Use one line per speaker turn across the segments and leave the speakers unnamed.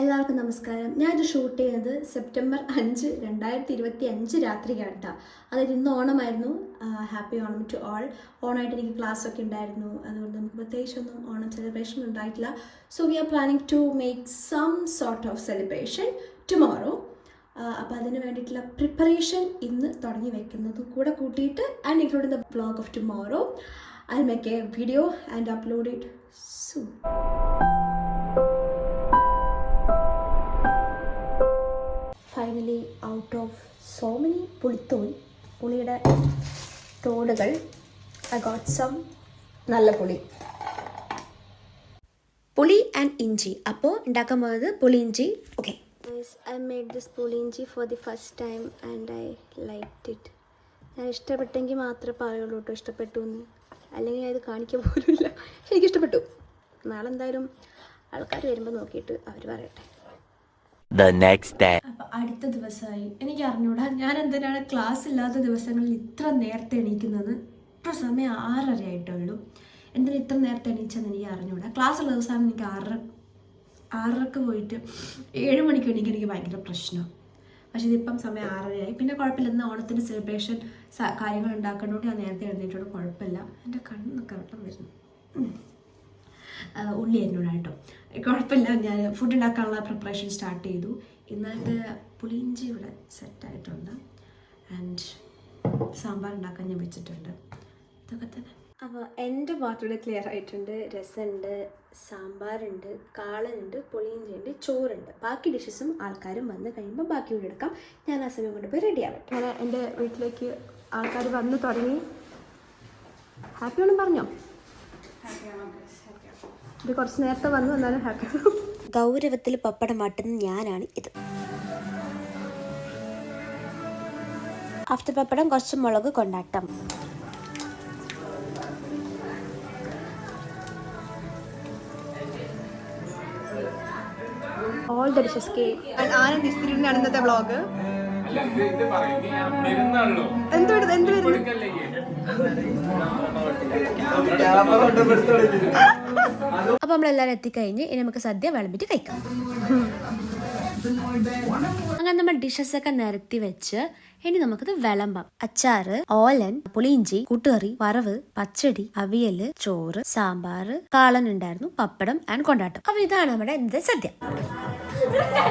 എല്ലാവർക്കും നമസ്കാരം. ഞാനിത് ഷൂട്ട് ചെയ്യുന്നത് സെപ്റ്റംബർ 5, 2025 രാത്രിയാണ് കേട്ടോ. അതായത് ഇന്ന് ഓണമായിരുന്നു. Happy Onam to all. ഓണമായിട്ട് എനിക്ക് ക്ലാസ്സൊക്കെ ഉണ്ടായിരുന്നു, അതുകൊണ്ട് നമുക്ക് പ്രത്യേകിച്ചൊന്നും ഓണം സെലിബ്രേഷൻ ഉണ്ടായിട്ടില്ല. So we are planning to make some sort of celebration tomorrow. അപ്പോൾ അതിന് വേണ്ടിയിട്ടുള്ള പ്രിപ്പറേഷൻ ഇന്ന് തുടങ്ങി വെക്കുന്നത് കൂടെ കൂട്ടിയിട്ട് and including the vlog of tomorrow. I make a video and upload it soon. Finally out of so many പുളിയുടെ തോടുകൾ ഐ ഗോട്ട് സം നല്ല പുളി ആൻഡ് ഇഞ്ചി. അപ്പോൾ ഉണ്ടാക്കാൻ പോകുന്നത് പുളി ഇഞ്ചി. ഓക്കെ, ഐ മേഡ് ദിസ് പുളി ഇഞ്ചി for the first time and I like it. ഞാൻ ഇഷ്ടപ്പെട്ടെങ്കിൽ മാത്രമേ പറയുള്ളൂ കേട്ടോ ഇഷ്ടപ്പെട്ടു എന്ന്, അല്ലെങ്കിൽ ഞാൻ ഇത് കാണിക്കാൻ പോലുമില്ല. പക്ഷെ എനിക്കിഷ്ടപ്പെട്ടു. നാളെ എന്തായാലും ആൾക്കാർ വരുമ്പോൾ നോക്കിയിട്ട് അവർ പറയട്ടെ.
അപ്പം അടുത്ത ദിവസമായി. എനിക്ക് അറിഞ്ഞൂടാ ഞാൻ എന്തിനാണ് ക്ലാസ് ഇല്ലാത്ത ദിവസങ്ങളിൽ ഇത്ര നേരത്തെ എണീക്കുന്നത്. ഇപ്പോൾ സമയം 6:30 ആയിട്ടുള്ളൂ. എന്തിനാ ഇത്ര നേരത്തെ എണീച്ചെന്ന് എനിക്ക് അറിഞ്ഞൂടാ. ക്ലാസ് ഉള്ള ദിവസമാണ് എനിക്ക് 6:30 പോയിട്ട് 7 മണിക്ക് എണീക്കാൻ എനിക്ക് ഭയങ്കര പ്രശ്നം. പക്ഷേ ഇതിപ്പം സമയം 6:30 ആയി. പിന്നെ കുഴപ്പമില്ല, ഇന്ന് ഓണത്തിൻ്റെ സെലിബ്രേഷൻ കാര്യങ്ങൾ ഉണ്ടാക്കുന്നതുകൊണ്ട് ഞാൻ നേരത്തെ എഴുന്നേറ്റോട് കുഴപ്പമില്ല. എൻ്റെ കണ്ണൊക്കെ വെട്ടം വരുന്നു. ഉള്ളി എന്നോടായിട്ടോ കുഴപ്പമില്ല. ഞാൻ ഫുഡ് ഉണ്ടാക്കാനുള്ള പ്രിപ്പറേഷൻ സ്റ്റാർട്ട് ചെയ്തു. ഇന്നത്തെ പുളിയിഞ്ചി ഇവിടെ സെറ്റായിട്ടുണ്ട് ആൻഡ് സാമ്പാർ ഉണ്ടാക്കാൻ ഞാൻ വെച്ചിട്ടുണ്ട്. ഇതൊക്കെ തന്നെ. അപ്പോൾ എൻ്റെ പാർട്ടിയുടെ ക്ലിയർ ആയിട്ടുണ്ട്. രസമുണ്ട്, സാമ്പാറുണ്ട്, കാളനുണ്ട്, പുളിയിഞ്ചിയുണ്ട്, ചോറുണ്ട്. ബാക്കി ഡിഷസും ആൾക്കാരും വന്ന് കഴിയുമ്പോൾ ബാക്കി കൂടി എടുക്കാം. ഞാൻ ആ സമയം കൊണ്ട് പോയി റെഡി ആവട്ടെ. അങ്ങനെ എൻ്റെ വീട്ടിലേക്ക് ആൾക്കാർ വന്ന് തുടങ്ങി. ഹാപ്പി ഓണം പറഞ്ഞോ? ഇത് കുറച്ച് നേരത്തെ വന്നു വന്നാലും ഹാപ്പി.
ഗൗരവത്തിൽ പപ്പടം വാട്ടുന്ന ഞാനാണ് ഇത്. ആഫ്റ്റർ പപ്പടം കുറച്ച് മുളക് കൊണ്ടാട്ടം. All the dishes cake.
Anand ഇസ്തിരിയാണ് ഇന്നത്തെ വ്ളോഗ്.
അപ്പൊ നമ്മളെല്ലാരും എത്തിക്കഴിഞ്ഞ് ഇനി നമുക്ക് സദ്യ വിളമ്പിട്ട് കഴിക്കാം. അങ്ങനെ നമ്മൾ ഡിഷസ് ഒക്കെ നിരത്തി വെച്ച് ഇനി നമുക്കത് വിളമ്പാം. അച്ചാറ്, ഓലൻ, പുളിയിഞ്ചി, കൂട്ടുകറി, വറവ്, പച്ചടി, അവിയല്, ചോറ്, സാമ്പാർ, കാളൻ ഉണ്ടായിരുന്നു, പപ്പടം ആൻഡ് കൊണ്ടാട്ടം. അപ്പൊ ഇതാണ് നമ്മുടെ ഇന്നത്തെ സദ്യ.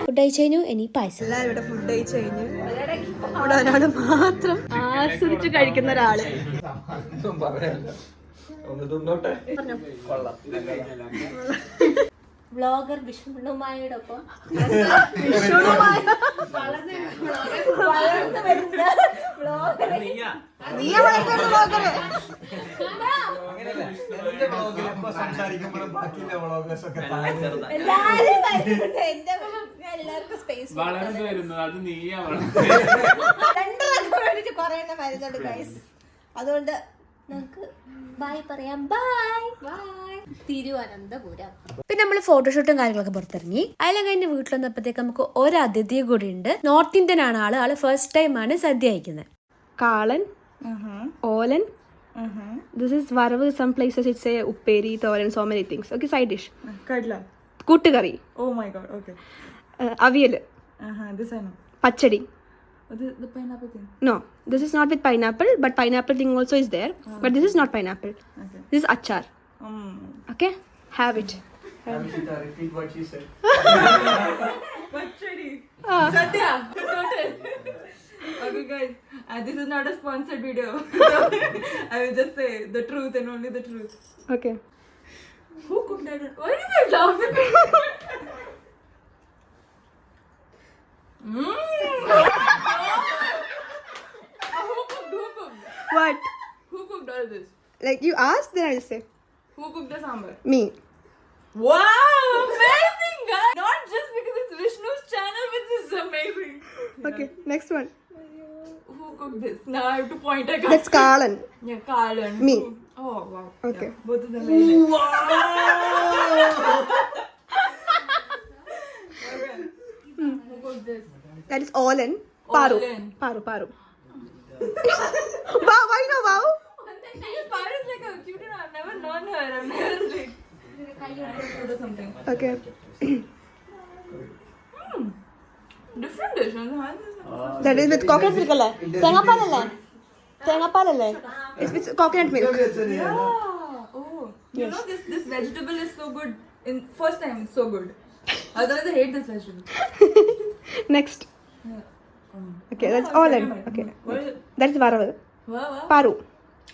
ഫുഡ് കഴിച്ചു കഴിഞ്ഞു. ഇനി പായസം.
എല്ലാവരും ഇവിടെ ഫുഡ് കഴിച്ചു കഴിഞ്ഞു. ഇവിടെ ഒരാള് മാത്രം ആസ്വദിച്ച് കഴിക്കുന്ന ഒരാള്.
വ്ളോഗർ വിഷ്ണുമായോടൊപ്പം അതുകൊണ്ട് നമുക്ക് ബൈ പറയാം. Bye bye. തിരുവനന്തപുരം. പിന്നെ നമ്മൾ ഫോട്ടോഷൂട്ടും കാര്യങ്ങളൊക്കെ പുറത്തിറങ്ങി. അതിലും കഴിഞ്ഞ് വീട്ടിൽ വന്നപ്പോഴത്തേക്ക് നമുക്ക് ഒരു അതിഥിയെ കൂടി ഉണ്ട്. നോർത്ത് ഇന്ത്യൻ ആണ് ആള് ഫസ്റ്റ് ടൈം ആണ് സദ്യ അയക്കുന്നത്. കാളൻ, ഓലൻ, ദിസ് ഇസ് വറവ്. Some places it's a upperi, thoran, so many things. Okay, side dish koottukari, avial, pachadi.
The pineapple thing?
No, this is not with pineapple, but pineapple thing also is there. But this is not pineapple.
Okay.
This is achar. Okay, have it.
Amrita, repeat what she said.
Pachadi. Satya. Total. Okay guys, this is not a sponsored video. I will just say the truth and only the truth.
Okay.
Who cooked that? Why are you guys laughing?
What?
Who cooked all this?
Like you asked, then I'll say.
Who cooked the sambar?
Me.
Wow, amazing guys! Not just because it's Vishnu's channel, but this is amazing.
Okay, next one.
Who cooked this? Now I have to point. I can't.
That's Kalan.
Yeah, Kalan.
Me.
Oh wow.
Okay.
Yeah, both of them very nice. Wow. Okay. Who cooked this?
That is Olen. Paru.
Olen.
Paru. Wow, why no wow?
Paru is like a cute. I've never known her. I've never like. Something.
Okay.
dish.
That is with coconut milk അല്ലേ? തേങ്ങാപ്പാലല്ലേ? തേങ്ങാപ്പാലല്ലേ? It's with coconut milk.
Yeah. Oh. You know this vegetable is so good. In first time it's so good. Otherwise I hate this vegetable.
Next.
Yeah.
Okay, that's all. Okay.
What is it?
That's varavu.
Wow.
Paru.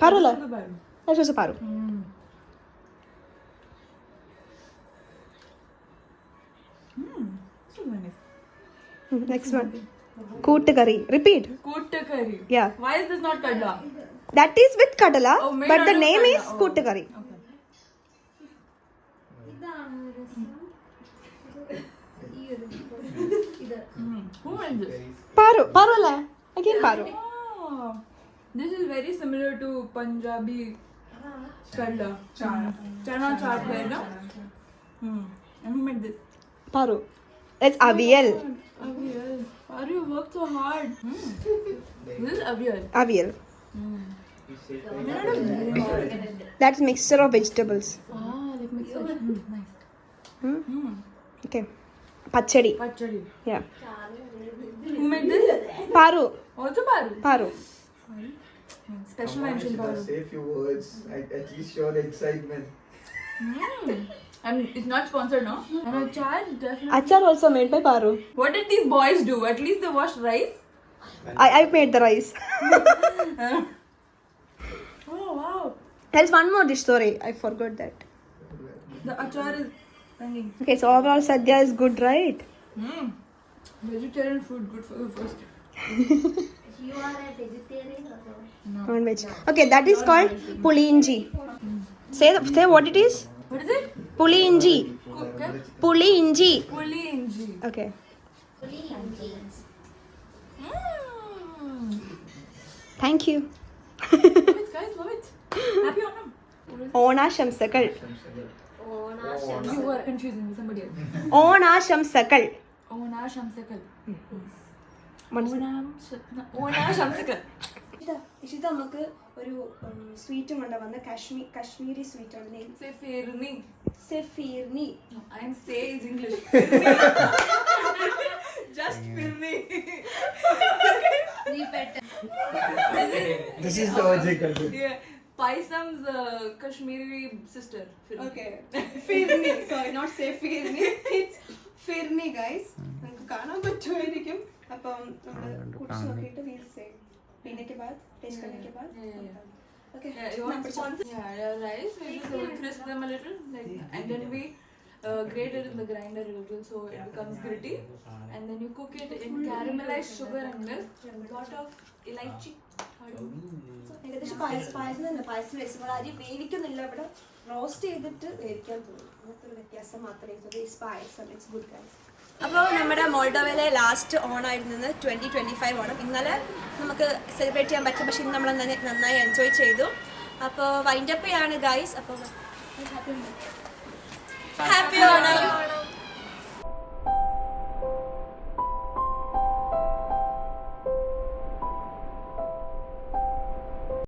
Paru അല്ലേ?
This is the baru.
That's also paru.
This is very nice.
Next one. Koottukari. Repeat.
Kutta curry.
Yeah.
Why is this not kadla?
That is with kadala,
Oh, made
but
out
the
of
name
kadala.
is
Oh.
Koottukari.
Okay. Who made this?
Paru. Paru അല്ലേ? Again paru.
Oh, this is very similar to Punjabi kadla. Chana chaat kadla. And who made this?
Paru. It's avial.
Avial. Why do you work so hard? This is avial.
Avial. That's mixture of vegetables.
Like mixed veg. Nice.
Okay. Pachadi.
Pachadi.
Yeah.
Who made this?
Paru.
Also paru.
Paru.
Special mention paru.
Say a few words. At least show the excitement.
And it's not sponsored, no? And achar, definitely.
Achar also made by Paru.
What did these boys do? At least they washed rice.
I made the rice.
Oh wow.
There's one more dish, sorry. I forgot that.
The achar is hanging.
Okay, so overall Sadhya is good, right?
Vegetarian food good for you first.
You are a vegetarian or
Non-veg. Okay, that is called pulinji. Say what it is.
What is it?
Pulinji. Pulinji.
Puli inji.
Okay. Thank you.
Love it, guys, love it. Happy Onam.
ഓണാശംസകൾ.
You were confusing with somebody else.
ഓണാശംസകൾ.
Ona Shamsakal.
മനസ്സിലായി.
Ona Shamsakal.
Ishita നമുക്ക് ഒരു സ്വീറ്റും കൊണ്ടുവന്ന Kashmiri sweet ആണ് name
Say Firni.
സെഫീർനി.
I'm saying it's English. Just Firni.
This is the OJ culture.
Yeah. Paisam's Kashmiri sister. Firni.
Okay. ഫിർനി. Sorry, not സെഫീർനി. It's ഫിർനി, guys. നമുക്ക് കാണാൻ പറ്റുമായിരിക്കും. അപ്പം നമ്മൾ കുടിച്ച് നോക്കിയിട്ട് we'll say. पीने के बाद, टेस्ट करने के बाद. Okay.
Yeah, you want sponsor? Yeah, rice. We just crisp them a little, like, and then we grate it in the grinder a little so it becomes gritty, and then you cook it in caramelized sugar and milk, a lot of elaichi.
ഏകദേശം പായസം തന്നെ. പായസം വെച്ച് നമ്മൾ അരി വേവിക്കുന്നില്ല, ഇവിടെ roast ചെയ്തിട്ട് വേവിക്കാൻ പോകും. അങ്ങനത്തെ ഒരു വ്യത്യാസം മാത്രമേ ഉള്ളൂ. ഈ പായസം ഇറ്റ്സ് ഗുഡ് ഗൈസ്. അപ്പോൾ നമ്മുടെ മോൾഡോവയിലെ ലാസ്റ്റ് ഓണായിരുന്നത് 2025 ഓണം. ഇന്നലെ നമുക്ക് സെലിബ്രേറ്റ് ചെയ്യാൻ പറ്റും, പക്ഷെ ഇന്ന് നമ്മൾ നന്നായി എൻജോയ് ചെയ്തു. അപ്പോൾ വൈൻഡപ്പ് ചെയ്യാണ് ഗൈസ്. അപ്പോൾ ഹാപ്പി